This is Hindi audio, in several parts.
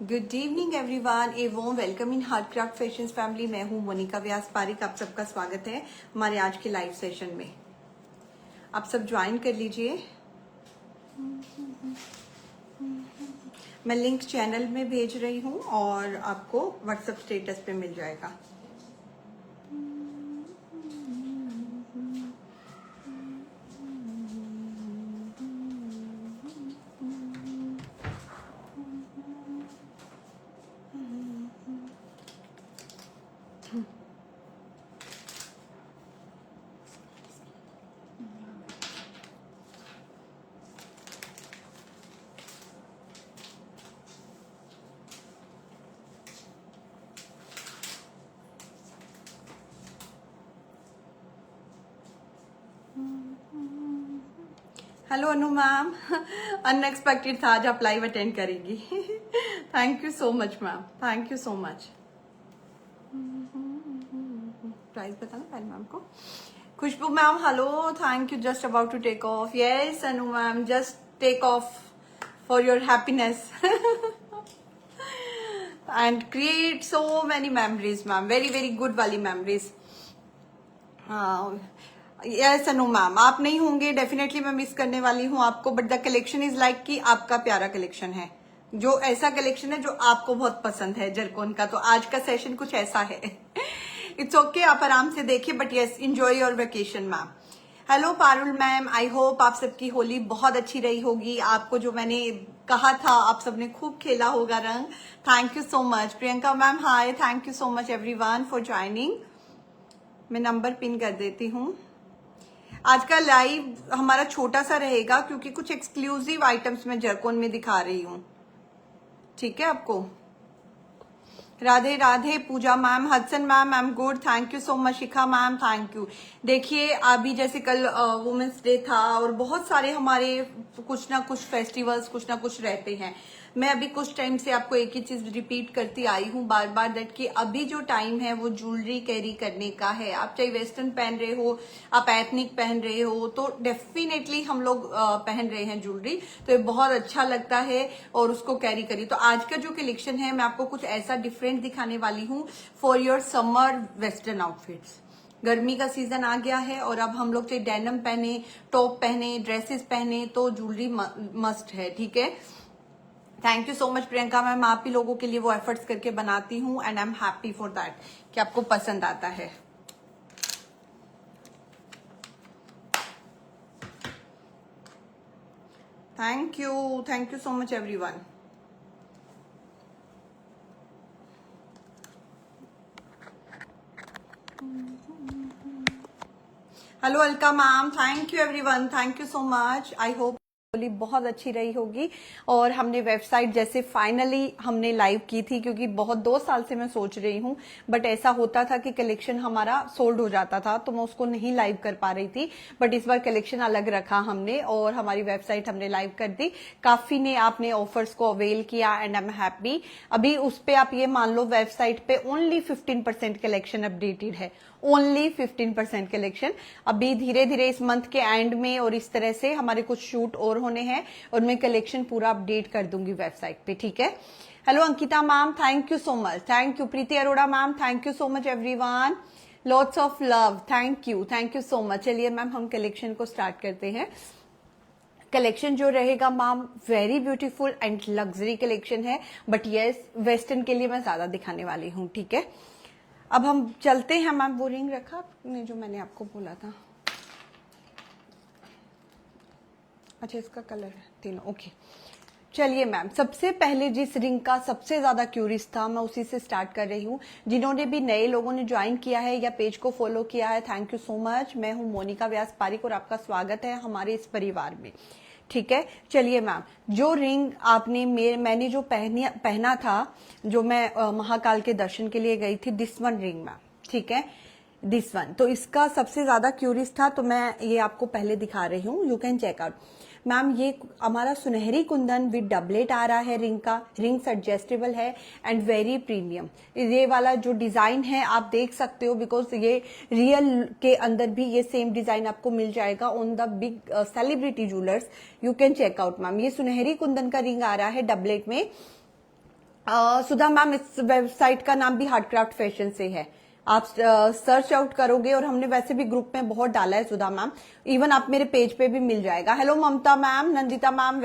Good evening everyone, a warm welcome in heart craft fashions family. मैं हूं मोनिका व्यास पारिक। आप सबका स्वागत है हमारे आज के लाइव सेशन में। आप सब ज्वाइन कर लीजिए। मैं लिंक चैनल में भेज रही हूं और आपको व्हाट्सएप स्टेटस पे मिल जाएगा। हेलो अनु मैम, अनएक्सपेक्टेड था आज आप लाइव अटेंड करेंगी। Thank you so much ma'am, thank you so much. Price बताना पहले मैम को। Khushboo ma'am hello, thank you. Just about to take off. Yes Anu ma'am, just take off for your happiness and create so many memories ma'am, very very good वाली मेमोरीज। यस अनु मैम, आप नहीं होंगे डेफिनेटली मैं मिस करने वाली हूँ आपको, but the collection is like कि आपका प्यारा कलेक्शन है, जो ऐसा कलेक्शन है जो आपको बहुत पसंद है जरकोन का। तो आज का सेशन कुछ ऐसा है। इट्स ओके, आप आराम से देखिए, but yes enjoy your vacation ma'am. Hello Parul ma'am, I hope आप सबकी होली बहुत अच्छी रही होगी। आपको जो मैंने कहा था आप सबने खूब खेला होगा रंग। Thank you so much. Priyanka ma'am hi, thank you so much everyone for joining. मैं नंबर पिन कर देती हूँ। आज का लाइव हमारा छोटा सा रहेगा क्योंकि कुछ एक्सक्लूसिव आइटम्स मैं जरकोन में दिखा रही हूँ। ठीक है आपको। राधे राधे पूजा मैम, हदसन ma'am, I am good, thank you so much. Shikha ma'am thank you. देखिए अभी जैसे कल वुमेन्स डे था और बहुत सारे हमारे कुछ ना कुछ फेस्टिवल्स कुछ ना कुछ रहते हैं। मैं अभी कुछ टाइम से आपको एक ही चीज रिपीट करती आई हूँ बार बार, दैट कि अभी जो टाइम है वो ज्वेलरी कैरी करने का है। आप चाहे वेस्टर्न पहन रहे हो, आप एथनिक पहन रहे हो, तो डेफिनेटली हम लोग पहन रहे हैं ज्वेलरी, तो ये बहुत अच्छा लगता है और उसको कैरी करिए। तो आज का जो कलेक्शन है मैं आपको कुछ ऐसा डिफरेंट दिखाने वाली हूँ for your summer western outfits. गर्मी का सीजन आ गया है और अब हम लोग चाहे डेनिम पहने, टॉप पहने, ड्रेसेस पहने, तो ज्वेलरी मस्ट है। ठीक है, thank you so much Priyanka ma'am, आप ही लोगों के लिए वो एफर्ट्स करके बनाती हूँ and I am happy for that कि आपको पसंद आता है। Thank you so much everyone. Hello Alka ma'am, thank you everyone, thank you so much. I hope Holi बहुत अच्छी रही होगी। और हमने वेबसाइट जैसे फाइनली हमने लाइव की थी, क्योंकि बहुत 2 साल से मैं सोच रही हूँ, बट ऐसा होता था कि कलेक्शन हमारा सोल्ड हो जाता था तो मैं उसको नहीं लाइव कर पा रही थी। बट इस बार कलेक्शन अलग रखा हमने और हमारी वेबसाइट हमने लाइव कर दी। काफी ने आपने ऑफर्स को अवेल किया एंड आई एम हैप्पी। अभी उस पे आप ये मान लो वेबसाइट पे ओनली 15% कलेक्शन अपडेटेड है, ओनली 15% कलेक्शन। अभी धीरे धीरे इस मंथ के एंड में और इस तरह से हमारे कुछ शूट और होने हैं और मैं कलेक्शन पूरा अपडेट कर दूंगी वेबसाइट पे। ठीक है। Hello Ankita ma'am, thank you so much, thank you. Preeti Arora ma'am, thank you so much everyone, lots of love, thank you so much. चलिए मैम हम कलेक्शन को स्टार्ट करते हैं। कलेक्शन जो रहेगा ma'am very beautiful and luxury collection है, बट यस वेस्टर्न के लिए मैं ज्यादा दिखाने वाली हूँ। ठीक है, अब हम चलते हैं। मैम वो रिंग रखा आपने जो मैंने आपको बोला था? अच्छा इसका कलर है तीनों, ओके। चलिए मैम, सबसे पहले जिस रिंग का सबसे ज्यादा क्यूरियस था मैं उसी से स्टार्ट कर रही हूँ। जिन्होंने भी नए लोगों ने ज्वाइन किया है या पेज को फॉलो किया है, थैंक यू सो मच। मैं हूँ मोनिका व्यास पारिक और आपका स्वागत है हमारे इस परिवार में। ठीक है, चलिए मैम, जो रिंग आपने मैंने जो पहना था, जो मैं महाकाल के दर्शन के लिए गई थी, दिस वन रिंग मैम। ठीक है, दिस वन, तो इसका सबसे ज्यादा क्यूरियस था तो मैं ये आपको पहले दिखा रही हूँ। You can check out ma'am. ये हमारा सुनहरी कुंदन विद डबलेट आ रहा है रिंग का। रिंग्स एडजस्टेबल है एंड वेरी प्रीमियम। ये वाला जो डिजाइन है आप देख सकते हो, बिकॉज ये रियल के अंदर भी ये सेम डिजाइन आपको मिल जाएगा on the big celebrity jewellers. You can check out ma'am. ये सुनहरी कुंदन का रिंग आ रहा है डबलेट में सुधा मैम इस वेबसाइट का नाम भी हार्डक्राफ्ट फैशन से है, आप सर्च आउट करोगे और हमने वैसे भी ग्रुप में बहुत डाला है सुधा मैम, इवन आप मेरे पेज पे भी मिल जाएगा। Hello Mamta ma'am, Nandita ma'am,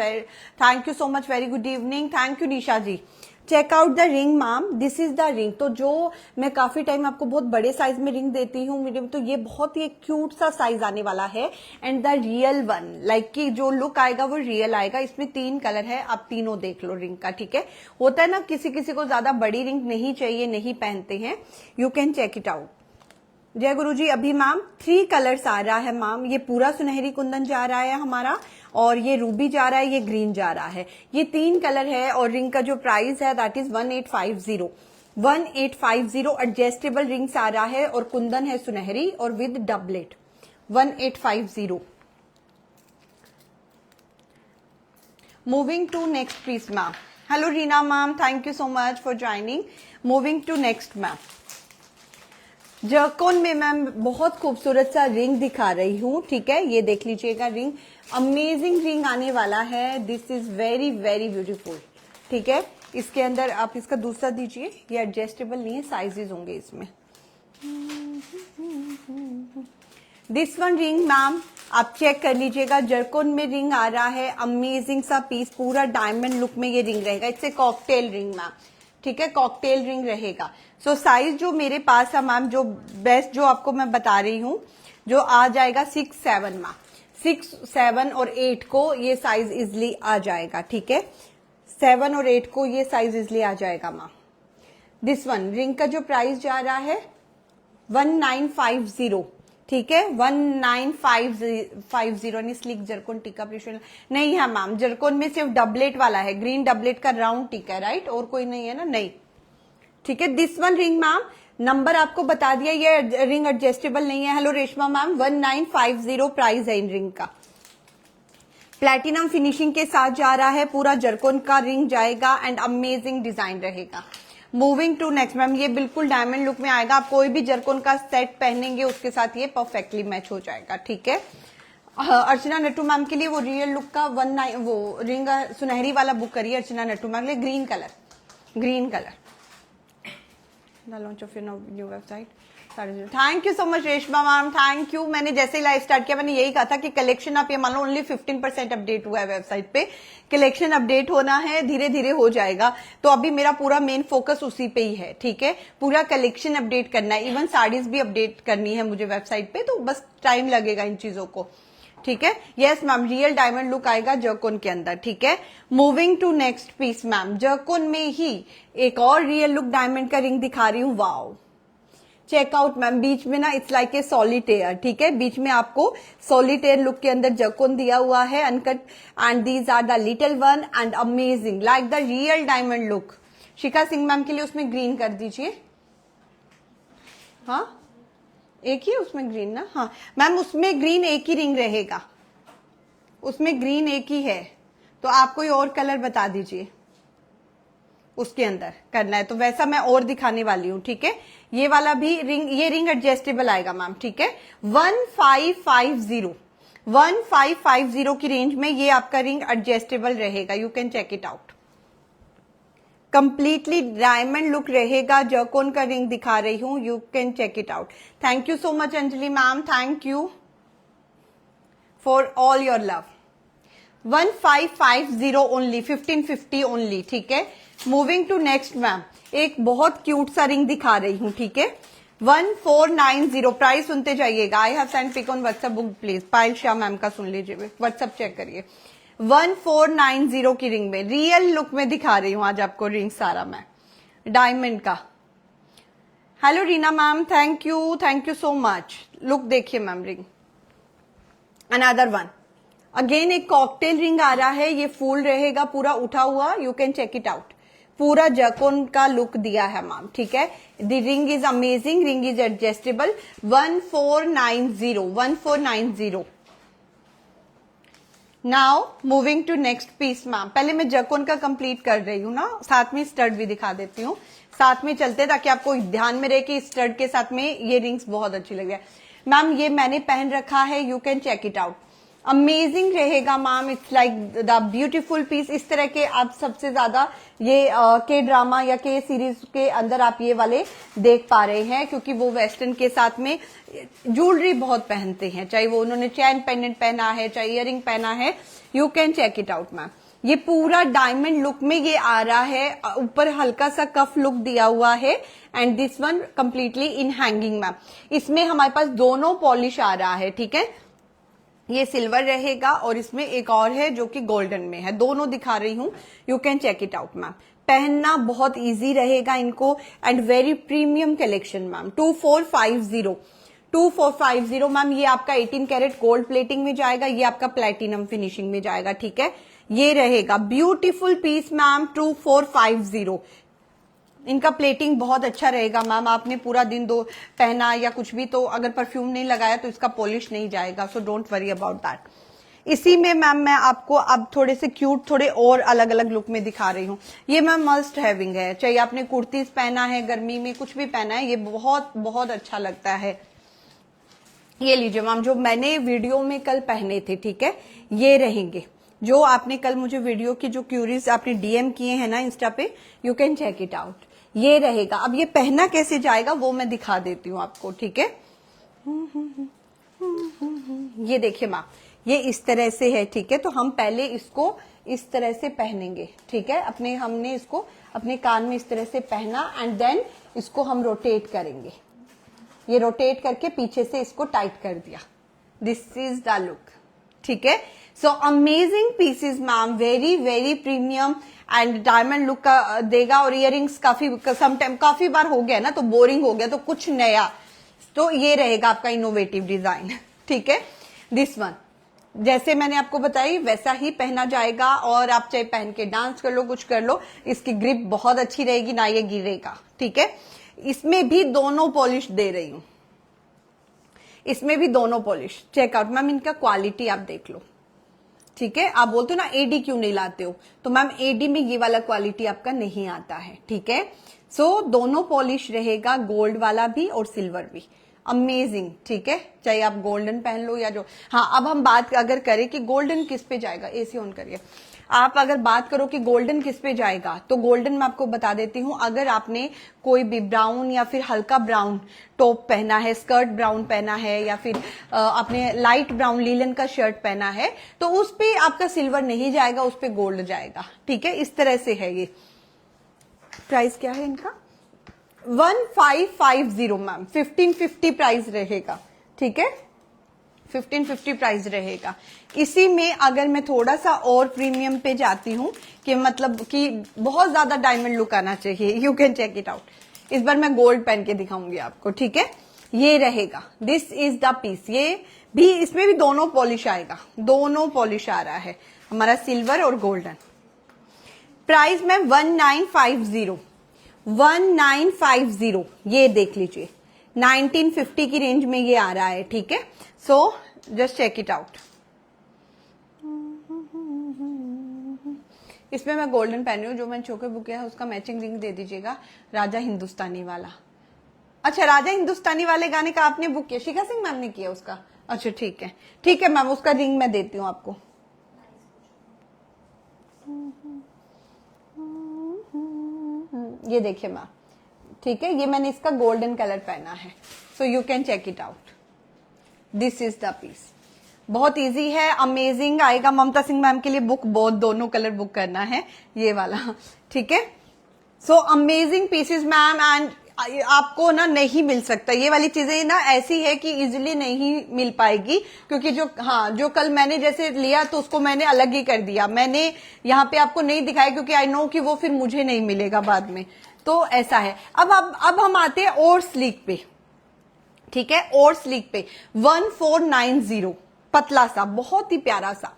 thank you so much, very good evening, thank you Nisha ji. Check out the ring ma'am, this is the ring. तो जो मैं काफी टाइम आपको बहुत बड़े साइज में रिंग देती हूँ मीडियम, तो ये बहुत ही क्यूट सा साइज आने वाला है and the real one, like कि जो लुक आएगा वो रियल आएगा। इसमें 3 कलर है, आप तीनों देख लो रिंग का, ठीक है। होता है ना किसी किसी को ज्यादा बड़ी रिंग नहीं चाहिए, नहीं पहनते हैं, you can check it out. जय गुरु जी। अभी मैम 3 कलर्स आ रहा है मैम, ये पूरा सुनहरी कुंदन जा रहा है हमारा, और ये रूबी जा रहा है, ये ग्रीन जा रहा है, ये 3 कलर है। और रिंग का जो प्राइस है दैट इज 1850, 1850। एडजस्टेबल रिंग्स आ रहा है और कुंदन है सुनहरी और with doublet, 1850। Moving to next piece ma'am. Hello Reena ma'am, thank you so much for joining. Moving to next ma'am, zircon में मैम बहुत खूबसूरत सा रिंग दिखा रही हूँ, ठीक है। ये देख लीजिएगा रिंग, अमेजिंग रिंग आने वाला है, this is very very beautiful, ठीक है। इसके अंदर आप इसका दूसरा दीजिए, ये एडजस्टेबल नहीं है, साइजेस होंगे इसमें। दिस वन रिंग मैम आप चेक कर लीजिएगा, जरकोन में रिंग आ रहा है, अमेजिंग सा पीस, पूरा डायमंड लुक में ये रिंग रहेगा। It's a cocktail ring ma'am, ठीक है, कॉकटेल रिंग रहेगा। सो साइज जो मेरे पास है मैम, जो बेस्ट जो आपको मैं बता रही हूँ, जो आ जाएगा 6, 7 मैम, 6, 7 और 8 को ये साइज इजिली आ जाएगा, ठीक है। 7 और 8 को ये साइज इजिली आ जाएगा मैम। दिस वन रिंग का जो प्राइस जा रहा है 1950, ठीक है, 1950। स्लिक जरकोन टीका प्रिशन नहीं है मैम, जरकोन में सिर्फ डबलेट वाला है, ग्रीन डबलेट का राउंड टीका है, राइट, और कोई नहीं है ना, नहीं, ठीक है। This one ring ma'am, number आपको बता दिया, ये रिंग एडजस्टेबल नहीं है। हेलो रेशमा मैम, 1950 प्राइस है इन रिंग का, प्लैटिनम फिनिशिंग के साथ जा रहा है, पूरा जरकोन का रिंग जाएगा एंड अमेजिंग डिजाइन रहेगा। मूविंग टू नेक्स्ट मैम, ये बिल्कुल डायमंड लुक में आएगा, आप कोई भी जरकोन का सेट पहनेंगे उसके साथ ये परफेक्टली मैच हो जाएगा, ठीक है। अर्चना नट्टू मैम के लिए वो रियल लुक का वो रिंग सुनहरी वाला बुक करिए अर्चना नट्टू मैम के लिए, green colour, green colour. The launch of your new website, thank you so much Reshma ma'am, thank you. मैंने जैसे ही लाइव स्टार्ट किया मैंने यही कहा था कि कलेक्शन आप ये मान लो ओनली 15% अपडेट हुआ है वेबसाइट पे, कलेक्शन अपडेट होना है, धीरे धीरे हो जाएगा। तो अभी मेरा पूरा मेन फोकस उसी पे ही है, ठीक है, पूरा कलेक्शन अपडेट करना है, इवन साड़ीज भी अपडेट करनी है मुझे वेबसाइट पे, तो बस टाइम लगेगा इन चीजों को, ठीक है। Yes ma'am, real diamond look आएगा जरकोन के अंदर, ठीक है। Moving to next piece ma'am, zircon में ही एक और रियल लुक डायमंड का रिंग दिखा रही हूँ, वाओ, चेकआउट मैम। बीच में ना इट्स लाइक ए सॉलिटेयर, ठीक है, बीच में आपको सॉलिटेयर लुक के अंदर जरकोन दिया हुआ है uncut, and these are the little one and amazing like the real diamond look. Shikha Singh ma'am के लिए उसमें ग्रीन कर दीजिए, हाँ एक ही उसमें ग्रीन ना, हाँ मैम उसमें ग्रीन एक ही रिंग रहेगा, उसमें ग्रीन एक ही है, तो आप कोई और कलर बता दीजिए उसके अंदर करना है, तो वैसा मैं और दिखाने वाली हूँ, ठीक है। ये वाला भी रिंग, ये रिंग एडजस्टेबल आएगा मैम, ठीक है। 1550 की रेंज में ये आपका रिंग एडजस्टेबल रहेगा, you can check it out. Completely diamond look रहेगा, जरकोन का रिंग दिखा रही हूं, you can check it out. Thank you so much Anjali ma'am, thank you for all your love. 1550 only, 1550 only, ठीक है। मूविंग टू नेक्स्ट मैम, एक बहुत क्यूट सा रिंग दिखा रही हूं, ठीक है। 1490 प्राइस सुनते जाइएगा। I have send pic on WhatsApp book please, Payal Shah ma'am का सुन लीजिए, व्हाट्सएप चेक करिए। 1490 की रिंग में रियल लुक में दिखा रही हूं आज आपको रिंग सारा मैं, डायमंड का। Hello Reena ma'am, thank you so much. Look देखिए ma'am ring, another one again एक कॉकटेल रिंग आ रहा है, ये फुल रहेगा पूरा उठा हुआ, you can check it out, पूरा जरकोन का लुक दिया है मैम, ठीक है। The ring is amazing, ring is adjustable. 1490। Now moving to next piece ma'am, पहले मैं जरकोन का कंप्लीट कर रही हूँ ना, साथ में स्टड भी दिखा देती हूँ, साथ में चलते ताकि आपको ध्यान में रहे कि स्टड के साथ में ये रिंग्स बहुत अच्छी लग रही है मैम। ये मैंने पहन रखा है, you can check it out, amazing रहेगा ma'am, it's like the beautiful piece. इस तरह के आप सबसे ज्यादा ये के ड्रामा या के सीरीज के अंदर आप ये वाले देख पा रहे हैं, क्योंकि वो वेस्टर्न के साथ में ज्वेलरी बहुत पहनते हैं, चाहे वो उन्होंने चैन पेंडेंट पहना है, चाहे इयरिंग पहना है। You can check it out ma'am. ये पूरा डायमंड लुक में ये आ रहा है, ऊपर हल्का सा कफ लुक दिया हुआ है, and this one completely in hanging ma'am. इसमें हमारे पास दोनों पॉलिश आ रहा है, ठीक है। ये सिल्वर रहेगा और इसमें एक और है जो कि गोल्डन में है, दोनों दिखा रही हूं। You can check it out ma'am. पहनना बहुत इजी रहेगा इनको, and very premium collection ma'am. 2450 ma'am. ये आपका 18 कैरेट गोल्ड प्लेटिंग में जाएगा, ये आपका प्लेटिनम फिनिशिंग में जाएगा, ठीक है। ये रहेगा ब्यूटीफुल पीस मैम, 2450। इनका प्लेटिंग बहुत अच्छा रहेगा मैम। आपने पूरा दिन दो पहना या कुछ भी, तो अगर परफ्यूम नहीं लगाया तो इसका पॉलिश नहीं जाएगा, so don't worry about that. इसी में मैम मैं आपको अब थोड़े से क्यूट, थोड़े और अलग अलग लुक में दिखा रही हूँ। ये मैम मस्ट हैविंग है, चाहे आपने कुर्तीज पहना है, गर्मी में कुछ भी पहना है, ये बहुत बहुत अच्छा लगता है। ये लीजिए मैम, जो मैंने वीडियो में कल पहने थे, ठीक है, ये रहेंगे। जो आपने कल मुझे वीडियो की जो क्यूरीज आपने डीएम किए हैं ना इंस्टा पे, you can check it out. ये रहेगा। अब ये पहना कैसे जाएगा वो मैं दिखा देती हूँ आपको, ठीक है। ये देखिए मैम, ये इस तरह से है, ठीक है। तो हम पहले इसको इस तरह से पहनेंगे, ठीक है। हमने इसको अपने कान में इस तरह से पहना, एंड देन इसको हम रोटेट करेंगे। ये रोटेट करके पीछे से इसको टाइट कर दिया। दिस इज द लुक, ठीक है। So amazing pieces ma'am, very very premium and diamond look का देगा। और इयरिंग्स काफी बार हो गया ना, तो बोरिंग हो गया, तो कुछ नया, तो ये रहेगा आपका इनोवेटिव डिजाइन, ठीक है। दिस वन जैसे मैंने आपको बताई वैसा ही पहना जाएगा, और आप चाहे पहन के डांस कर लो, कुछ कर लो, इसकी ग्रिप बहुत अच्छी रहेगी, ना ये गिरेगा, ठीक है। इसमें भी दोनों पॉलिश दे रही हूं, इसमें भी दोनों पॉलिश। चेकआउट मैम, इनका क्वालिटी आप देख लो, ठीक है। आप बोलते हो ना एडी क्यों नहीं लाते हो, तो मैम एडी में ये वाला क्वालिटी आपका नहीं आता है, ठीक है। सो दोनों पॉलिश रहेगा, गोल्ड वाला भी और सिल्वर भी। अमेजिंग, ठीक है। चाहे आप गोल्डन पहन लो या जो, हाँ अब हम बात अगर करें कि गोल्डन किस पे जाएगा, एसी ऑन करिए। आप अगर बात करो कि गोल्डन किस पे जाएगा, तो गोल्डन मैं आपको बता देती हूं। अगर आपने कोई भी ब्राउन या फिर हल्का ब्राउन टॉप पहना है, स्कर्ट ब्राउन पहना है, या फिर आपने लाइट ब्राउन लीलन का शर्ट पहना है, तो उस पे आपका सिल्वर नहीं जाएगा, उस पे गोल्ड जाएगा, ठीक है। इस तरह से है ये। प्राइस क्या है इनका? 1550 मैम, 1550 प्राइस रहेगा, ठीक है। 1550 प्राइस रहेगा। इसी में अगर मैं थोड़ा सा और प्रीमियम पे जाती हूँ, कि मतलब कि बहुत ज्यादा डायमंड लुक आना चाहिए, you can check it out. इस बार मैं गोल्ड पहन के दिखाऊंगी आपको, ठीक है। ये रहेगा, दिस इज द पीस। ये भी, इसमें भी दोनों पॉलिश आएगा, दोनों पॉलिश आ रहा है हमारा, सिल्वर और गोल्डन। प्राइस में 1950, ये देख लीजिए, 1950 की रेंज में ये आ रहा है, ठीक है। So just check it out. इसमें मैं गोल्डन पहन रही हूँ, जो मैंने चोकर बुक किया है उसका मैचिंग रिंग दे दीजिएगा, राजा हिंदुस्तानी वाला। अच्छा, राजा हिंदुस्तानी वाले गाने का आपने बुक किया, शिखा सिंह मैम ने किया उसका? अच्छा ठीक है, ठीक है मैम, उसका रिंग मैं देती हूँ आपको। ये देखिए मैम, ठीक है। ये मैंने इसका गोल्डन कलर पहना है, so you can check it out. This is the piece. बहुत इजी है, अमेजिंग आएगा। ममता सिंह मैम के लिए बुक, बहुत दोनों कलर बुक करना है, ये वाला, ठीक है। So amazing pieces ma'am, and आपको ना नहीं मिल सकता, ये वाली चीजें ना ऐसी है कि इजीली नहीं मिल पाएगी, क्योंकि जो कल मैंने जैसे लिया तो उसको मैंने अलग ही कर दिया, मैंने यहाँ पे आपको नहीं दिखाया, क्योंकि आई नो कि वो फिर मुझे नहीं मिलेगा बाद में, तो ऐसा है। अब हम आते हैं और स्लीक पे, ठीक है। और स्लीक पे 1490, पतला सा, बहुत ही प्यारा सा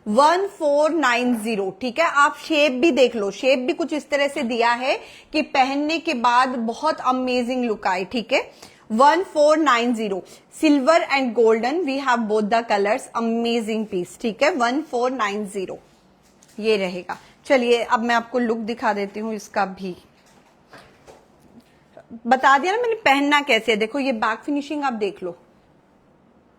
1490, ठीक है। आप शेप भी देख लो, शेप भी कुछ इस तरह से दिया है कि पहनने के बाद बहुत अमेजिंग लुक आए, ठीक है। 1490, silver and golden, we have both the colours. Amazing piece, ठीक है। 1490 ये रहेगा। चलिए अब मैं आपको लुक दिखा देती हूँ इसका भी। बता दिया ना मैंने पहनना कैसे है, देखो ये बैक फिनिशिंग आप देख लो,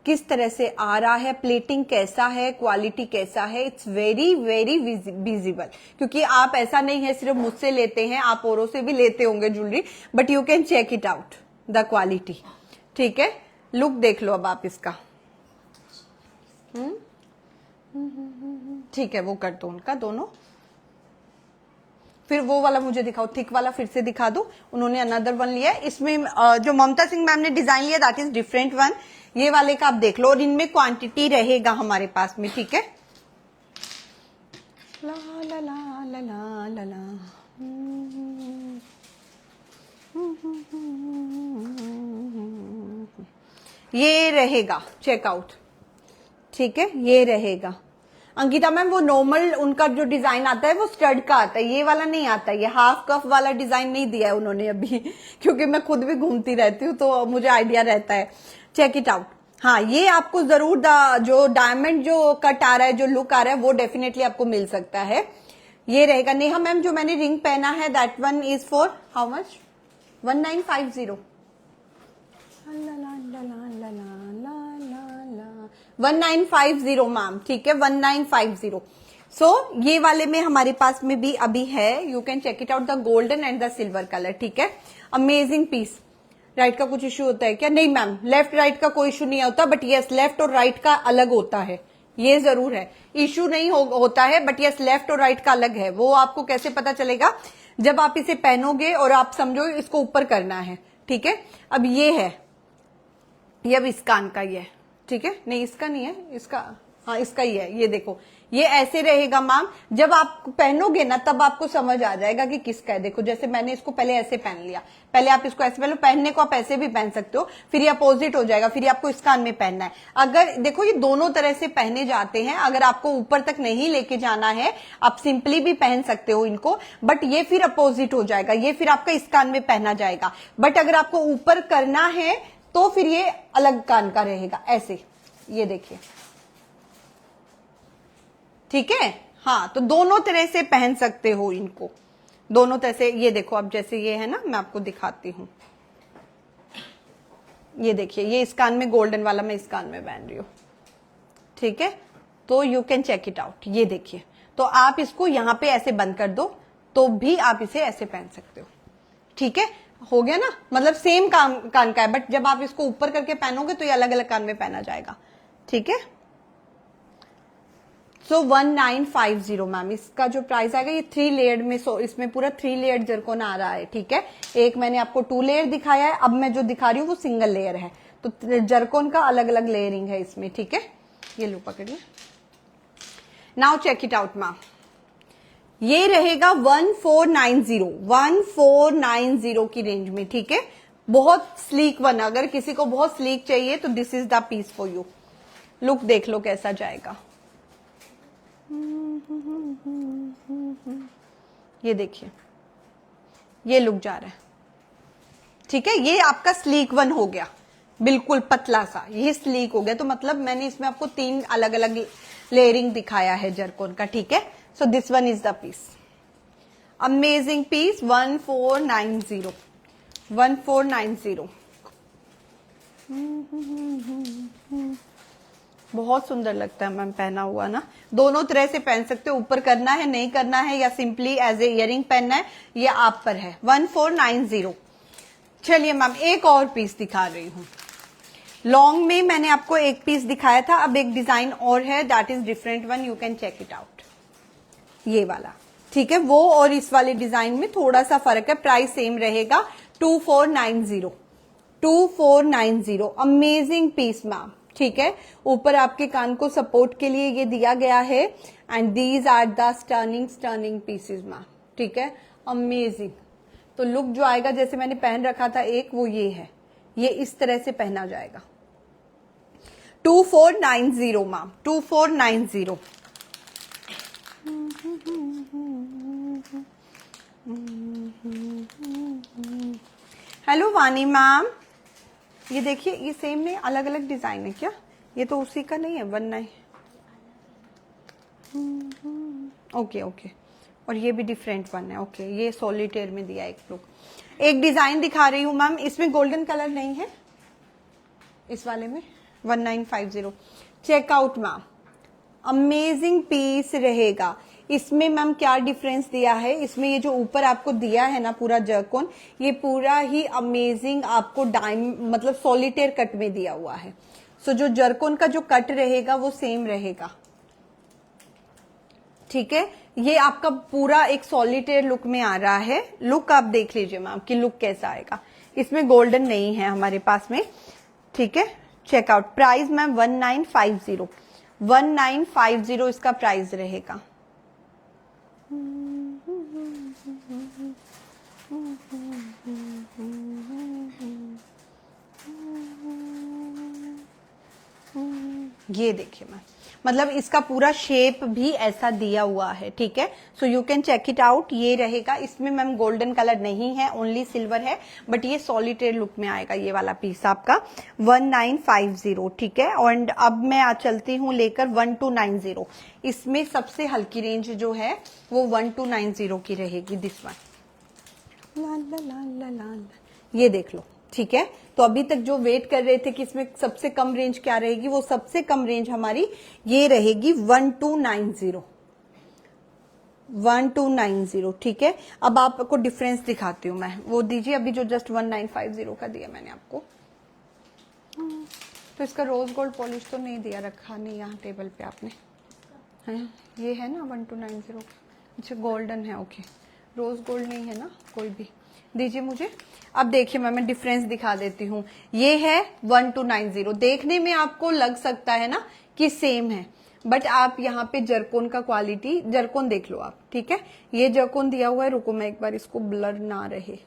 किस तरह से आ रहा है, प्लेटिंग कैसा है, क्वालिटी कैसा है, इट्स वेरी वेरी विजिबल। क्योंकि आप ऐसा नहीं है सिर्फ मुझसे लेते हैं, आप औरों से भी लेते होंगे jewellery, but you can check it out the quality. ठीक है, लुक देख लो अब आप इसका। ठीक है, वो कर दो उनका दोनों। फिर वो वाला मुझे दिखाओ, थिक वाला फिर से दिखा दो। उन्होंने अनदर वन लिया है। इसमें जो ममता सिंह मैम ने डिजाइन लिया दैट इज डिफरेंट वन। ये वाले का आप देख लो, और इनमें क्वांटिटी रहेगा हमारे पास में। ठीक है, ला ला ला ला ला ला ला। ये रहेगा चेकआउट। ठीक है, ये रहेगा। अंकिता मैम वो नॉर्मल उनका जो डिजाइन आता है वो स्टड का आता है, ये वाला नहीं आता। ये हाफ कफ वाला डिजाइन नहीं दिया है उन्होंने अभी, क्योंकि मैं खुद भी घूमती रहती हूँ तो मुझे आइडिया रहता है। Check it out. हाँ, ये आपको जरूर जो डायमंड जो कट आ रहा है, जो लुक आ रहा है, वो डेफिनेटली आपको मिल सकता है। ये रहेगा। नेहा मैम जो मैंने रिंग पहना है that one is for how much? 1950। 1950 ma'am. ठीक है, 1950। सो ये वाले में हमारे पास में भी अभी है। You can check it out, the golden and the silver colour. ठीक है, अमेजिंग पीस। राइट का कुछ इश्यू होता है क्या? नहीं मैम, लेफ्ट राइट का कोई इश्यू नहीं होता, बट यस लेफ्ट और राइट का अलग होता है, ये जरूर है। इश्यू नहीं होता है, बट यस लेफ्ट और राइट का अलग है। वो आपको कैसे पता चलेगा? जब आप इसे पहनोगे और आप समझो इसको ऊपर करना है। ठीक है, अब ये है, ये अब इस कान का ही है। ठीक है, नहीं इसका नहीं है, इसका, हाँ इसका ही है। ये देखो, ये ऐसे रहेगा मैम। जब आप पहनोगे ना तब आपको समझ आ जाएगा कि किसका है। देखो जैसे मैंने इसको पहले ऐसे पहन लिया, पहले आप इसको ऐसे पहन लो। पहनने को आप ऐसे भी पहन सकते हो, फिर ये अपोजिट हो जाएगा, फिर आपको इस कान में पहनना है। अगर देखो ये दोनों तरह से पहने जाते हैं। अगर आपको ऊपर तक नहीं लेके जाना है, आप सिंपली भी पहन सकते हो इनको, बट ये फिर अपोजिट हो जाएगा, ये फिर आपका इस कान में पहना जाएगा। बट अगर आपको ऊपर करना है तो फिर ये अलग कान का रहेगा, ऐसे। ये देखिए, ठीक है। हाँ, तो दोनों तरह से पहन सकते हो इनको, दोनों तरह से। ये देखो अब जैसे ये है ना, मैं आपको दिखाती हूं। ये देखिए, ये इस कान में गोल्डन वाला मैं इस कान में पहन रही हूं। ठीक है, तो you can check it out. ये देखिए, तो आप इसको यहां पे ऐसे बंद कर दो तो भी आप इसे ऐसे पहन सकते हो। ठीक है, हो गया ना, मतलब सेम कान का है, बट जब आप इसको ऊपर करके पहनोगे तो ये अलग अलग कान में पहना जाएगा। ठीक है, सो 1950 मैम इसका जो प्राइस आएगा। ये 3 लेयर्ड में, सो इसमें पूरा 3 लेयर्ड जरकोन आ रहा है। ठीक है, एक मैंने आपको 2 लेयर दिखाया है, अब मैं जो दिखा रही हूँ वो सिंगल लेयर है। तो जरकोन का अलग अलग लेयरिंग है इसमें। ठीक है, ये लो पकड़िए। Now check it out ma'am. ये रहेगा 1490 की रेंज में। ठीक है, बहुत स्लीक वन। अगर किसी को बहुत स्लीक चाहिए तो this is the piece for you. Look देख लो कैसा जाएगा। ये देखिए, ये लुक जा रहा है। ठीक है, ये आपका स्लीक वन हो गया, बिल्कुल पतला सा, ये स्लीक हो गया। तो मतलब मैंने इसमें आपको 3 अलग अलग लेयरिंग दिखाया है जरकोन का। ठीक है, so this one is the piece, amazing piece. 1490 1490। बहुत सुंदर लगता है मैम पहना हुआ ना। दोनों तरह से पहन सकते हो, ऊपर करना है, नहीं करना है, या सिंपली एज ए इयरिंग पहनना है, ये आप पर है। 1490। चलिए मैम एक और पीस दिखा रही हूं। लॉन्ग में मैंने आपको एक पीस दिखाया था, अब एक डिजाइन और है that is different one. You can check it out, ये वाला। ठीक है, वो और इस वाले डिजाइन में थोड़ा सा फर्क है। प्राइस सेम रहेगा 2490। 2490 अमेजिंग पीस मैम। ठीक है, ऊपर आपके कान को सपोर्ट के लिए ये दिया गया है, and these are the stunning pieces ma'am. ठीक है, अमेजिंग। तो लुक जो आएगा, जैसे मैंने पहन रखा था एक, वो ये है, ये इस तरह से पहना जाएगा। 2490 मैम, 2490। हेलो वानी मैम, ये देखिए, ये सेम नहीं, अलग अलग डिजाइन है क्या? ये तो उसी का नहीं है, 19। ओके ओके, और ये भी डिफरेंट वन है। ओके, ये सॉलिटेयर में दिया एक लुक। एक डिजाइन दिखा रही हूँ मैम, इसमें गोल्डन कलर नहीं है, इस वाले में 1950 चेकआउट मैम। अमेजिंग पीस रहेगा। इसमें मैम क्या डिफरेंस दिया है, इसमें ये जो ऊपर आपको दिया है ना पूरा जरकोन, ये पूरा ही अमेजिंग आपको मतलब सॉलिटेयर कट में दिया हुआ है। सो जो जरकोन का जो कट रहेगा वो सेम रहेगा, ठीक है। ये आपका पूरा एक सॉलिटेयर लुक में आ रहा है। लुक आप देख लीजिए मैम कि लुक कैसा आएगा। इसमें गोल्डन नहीं है हमारे पास में, ठीक है। चेकआउट प्राइस मैम 1950, 1950 इसका प्राइस रहेगा। ये देखिए मैम, मतलब इसका पूरा शेप भी ऐसा दिया हुआ है, ठीक है। So you can check it out. ये रहेगा, इसमें मैम गोल्डन कलर नहीं है, ओनली सिल्वर है, बट ये सॉलिटेयर लुक में आएगा ये वाला पीस आपका 1950, ठीक है। और अब मैं आ चलती हूँ लेकर 1290। इसमें सबसे हल्की रेंज जो है वो 1290 की रहेगी, दिस वन। ला ला ला ला ला, ये देख लो, ठीक है। तो अभी तक जो वेट कर रहे थे कि इसमें सबसे कम रेंज क्या रहेगी, वो सबसे कम रेंज हमारी ये रहेगी 1290, 1290, ठीक है। अब आपको डिफरेंस दिखाती हूं मैं, वो दीजिए अभी जो जस्ट 1950 का दिया मैंने आपको। तो इसका रोज गोल्ड पॉलिश तो नहीं दिया, रखा नहीं यहाँ टेबल पे आपने, है ये है ना 1290। अच्छा गोल्डन है, ओके। रोज गोल्ड नहीं है ना कोई भी, दीजिए मुझे। अब देखिए मैं डिफरेंस दिखा देती हूँ। ये है 1290, देखने में आपको लग सकता है ना कि सेम है, बट आप यहाँ पे जरकोन का क्वालिटी, जरकोन देख लो आप, ठीक है। ये जरकोन दिया हुआ है, रुको मैं एक बार इसको ब्लर ना रहे।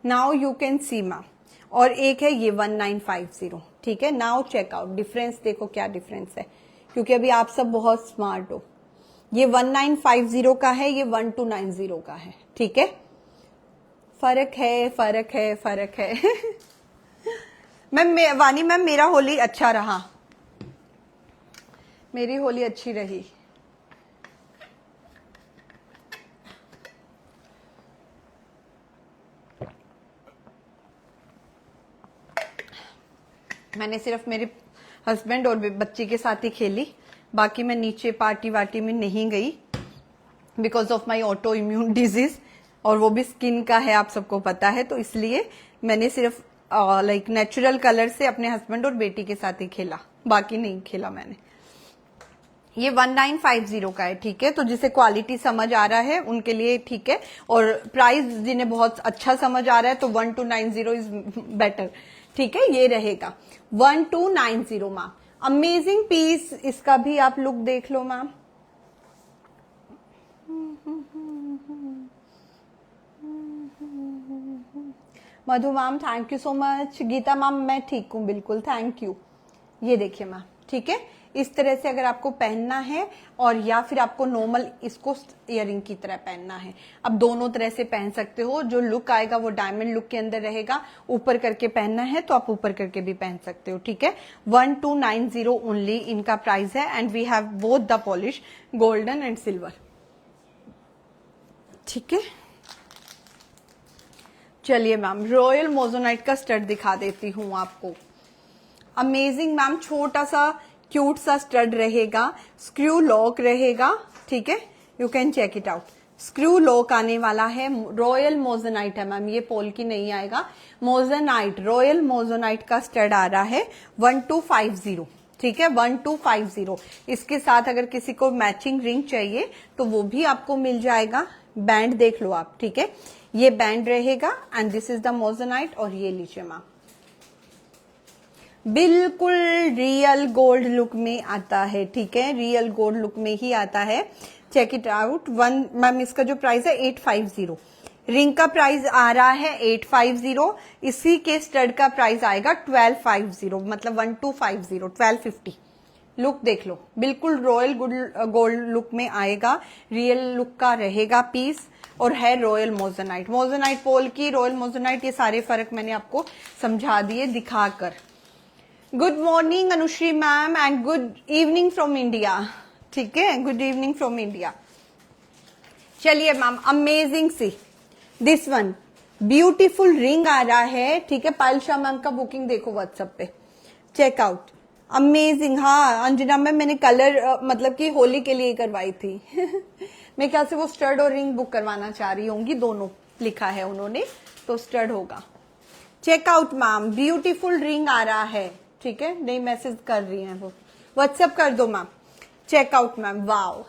Now you can see ma'am. और एक है ये 1950, ठीक है। नाउ चेकआउट डिफरेंस, देखो क्या डिफरेंस है, क्योंकि अभी आप सब बहुत स्मार्ट हो। ये 1950 का है, ये 1290 का है, ठीक है। फर्क है, फर्क है, फर्क है। मैम वानी मैम, मेरा होली अच्छा रहा, मेरी होली अच्छी रही। मैंने सिर्फ मेरे हस्बैंड और बच्ची के साथ ही खेली, बाकी मैं नीचे पार्टी वार्टी में नहीं गई because of my auto immune disease, और वो भी स्किन का है, आप सबको पता है। तो इसलिए मैंने सिर्फ लाइक नेचुरल कलर से अपने हस्बैंड और बेटी के साथ ही खेला, बाकी नहीं खेला मैंने। ये 1950 का है, ठीक है। तो जिसे क्वालिटी समझ आ रहा है उनके लिए ठीक है, और प्राइस जिन्हें बहुत अच्छा समझ आ रहा है तो 1290 इज बेटर, ठीक है। ये रहेगा 1290 मैम। अमेजिंग पीस, इसका भी आप लुक देख लो मैम। Madhu ma'am thank you so much. Geeta ma'am मैं ठीक हूँ बिल्कुल, थैंक यू। ये देखिए मैम, ठीक है। इस तरह से अगर आपको पहनना है, और या फिर आपको नॉर्मल इसको इयरिंग की तरह पहनना है, अब दोनों तरह से पहन सकते हो। जो लुक आएगा वो डायमंड लुक के अंदर रहेगा। ऊपर करके पहनना है तो आप ऊपर करके भी पहन सकते हो, ठीक है। 1290 ओनली इनका प्राइस है, and we have both the polish golden and silver, ठीक है। चलिए मैम, रॉयल मोजोनाइट का स्टड दिखा देती हूँ आपको। अमेजिंग मैम, छोटा सा क्यूट सा स्टड रहेगा, स्क्रू लॉक रहेगा, ठीक है। You can check it out. Screw lock आने वाला है, रॉयल मोजोनाइट है मैम, ये पोल की नहीं आएगा। मोजोनाइट, रॉयल मोजोनाइट का स्टड आ रहा है 1250, ठीक है। 1250। इसके साथ अगर किसी को मैचिंग रिंग चाहिए तो वो भी आपको मिल जाएगा। बैंड देख लो आप, ठीक है। ये बैंड रहेगा, एंड दिस इज द मोजोनाइट। और ये लीजिए मैम, बिल्कुल रियल गोल्ड लुक में आता है, ठीक है। रियल गोल्ड लुक में ही आता है। Check it out. मैम इसका जो प्राइस है 850, रिंग का प्राइस आ रहा है 850, इसी के स्टड का प्राइस आएगा 1250, मतलब 1250, 1250। लुक देख लो, बिल्कुल रॉयल गोल्ड लुक में आएगा, रियल लुक का रहेगा पीस, और है रॉयल मोजोनाइट। मोजोनाइट पोल की, रॉयल मोजोनाइट, ये सारे फर्क मैंने आपको समझा दिए दिखाकर। Good morning Anushree ma'am, and good evening from India, ठीक है। Good evening from India. चलिए ma'am, amazing see this one beautiful ring आ रहा है, ठीक है। पायल शाह मैम का बुकिंग देखो व्हाट्सएप पे, चेकआउट, अमेजिंग। हाँ अंजना मैम, मैंने कलर मतलब कि होली के लिए करवाई थी मैं क्या से वो स्टड और रिंग बुक करवाना चाह रही होंगी, दोनों लिखा है उन्होंने, तो स्टड होगा। चेकआउट मैम, ब्यूटीफुल रिंग आ रहा है, ठीक है। नहीं मैसेज कर रही हैं वो, व्हाट्सएप कर दो मैम। चेकआउट मैम, वाओ